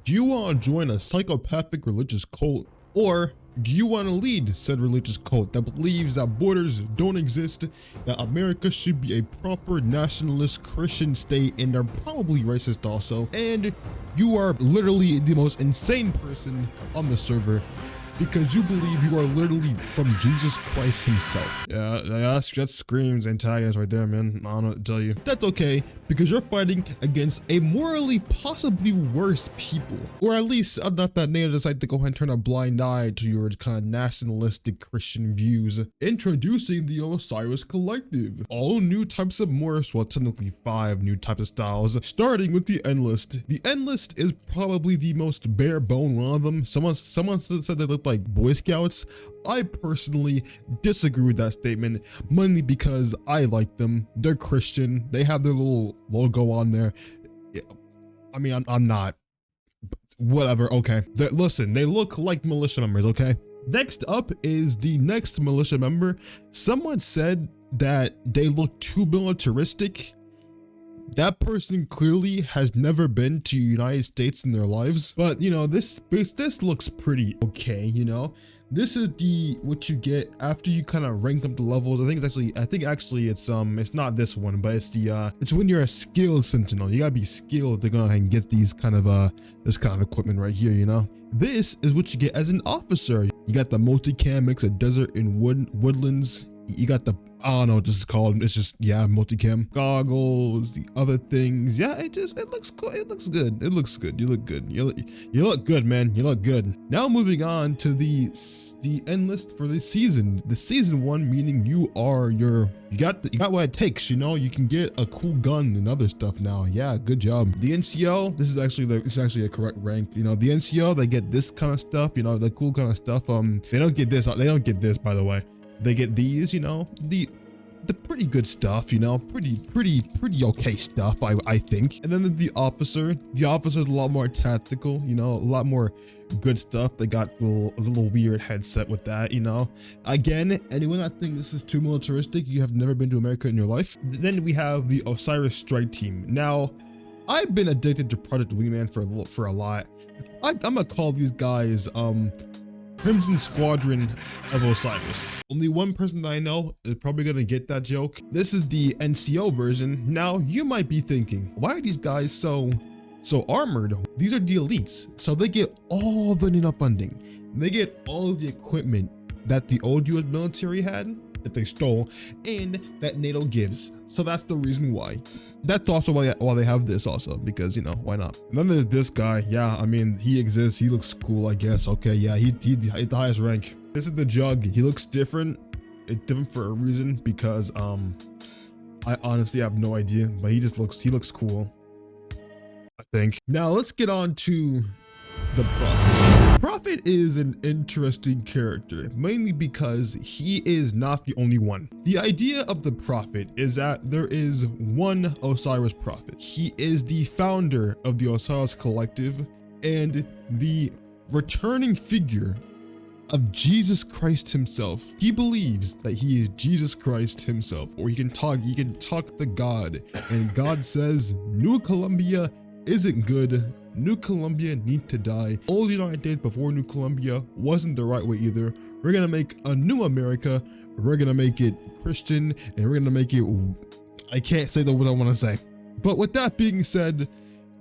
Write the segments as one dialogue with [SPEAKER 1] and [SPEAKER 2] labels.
[SPEAKER 1] Do you want to join a psychopathic religious cult? Or do you want to lead said religious cult that believes that borders don't exist, that America should be a proper nationalist Christian state, and they're probably racist also, and you are literally the most insane person on the server because you believe you are literally from Jesus Christ himself? Yeah, that screams antagonist right there, man. I don't know what to tell you. That's okay, because you're fighting against a morally possibly worse people. Or at least enough that they decide to go ahead and turn a blind eye to your kind of nationalistic Christian views. Introducing the Osiris Collective. All new types of morphs, well, technically 5 new types of styles, starting with the Endlist. The Endlist is probably the most bare bone one of them. Someone said they look like Boy Scouts. I personally disagree with that statement, mainly because I like them. They're Christian. They have their little logo on there. I mean, I'm not. Whatever, okay. Listen, they look like militia members, okay? Next up is the next militia member. Someone said that they look too militaristic. That person clearly has never been to the United States in their lives, but you know, this looks pretty okay, you know. This is what you get after you kind of rank up the levels. I think actually it's not this one, but it's when you're a skilled sentinel. You gotta be skilled to go ahead and get these kind of this kind of equipment right here, you know. This is what you get as an officer. You got the multicam mix of desert and woodlands. You got the, I don't know what this is called. It's just, yeah, multicam goggles, the other things. Yeah, it looks cool. It looks good. It looks good. You look good. You look good, man. You look good. Now moving on to the Endlist for the season. The season 1, meaning you got what it takes, you know. You can get a cool gun and other stuff now. Yeah, good job. The NCO, this is actually a correct rank. You know, the NCO, they get this kind of stuff, you know, the cool kind of stuff. They don't get this, by the way. They get these, you know, the pretty good stuff, you know, pretty okay stuff, I think. And then the officer's a lot more tactical, you know, a lot more good stuff. They got a little weird headset with that, you know. Again, anyone that thinks this is too militaristic, you have never been to America in your life. Then we have the Osiris Strike Team. Now, I've been addicted to Project Wingman for a lot. I'm gonna call these guys Crimson Squadron of Osiris. Only one person that I know is probably gonna get that joke. This is the NCO version. Now you might be thinking, why are these guys so armored? These are the elites, so they get all the NATO funding. They get all the equipment that the old US military had, that they stole, and that NATO gives. So that's the reason why. That's also why they have this also, because, you know, why not? And then there's this guy. Yeah, I mean, he exists. He looks cool, I guess. Okay, yeah, he's the highest rank. This is the Jug. He looks different. It's different for a reason, because I honestly have no idea, but he looks cool, I think. Now let's get on to the Prophet. Prophet is an interesting character, mainly because he is not the only one. The idea of the Prophet is that there is one Osiris Prophet. He is the founder of the Osiris Collective and the returning figure of Jesus Christ himself. He believes that he is Jesus Christ himself, or he can talk to God, and God says New Columbia isn't good. New Columbia need to die. Old United States before New Columbia wasn't the right way either. We're gonna make a new America. We're gonna make it Christian, and we're gonna make it, I can't say the what I want to say. But with that being said,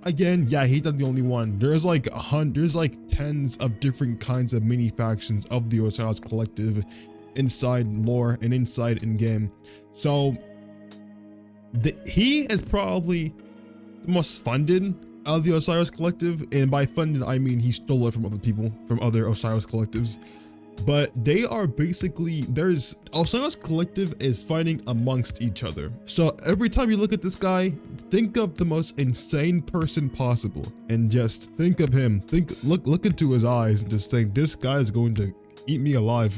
[SPEAKER 1] again, yeah, he's not the only one. There's like tens of different kinds of mini factions of the Osiris Collective inside lore and inside in game. So he is probably the most funded of the Osiris Collective, and by funded I mean he stole it from other people, from other Osiris Collectives. But they are basically, Osiris Collective is fighting amongst each other. So every time you look at this guy, think of the most insane person possible, and just think of him. Look into his eyes and just think, this guy is going to eat me alive.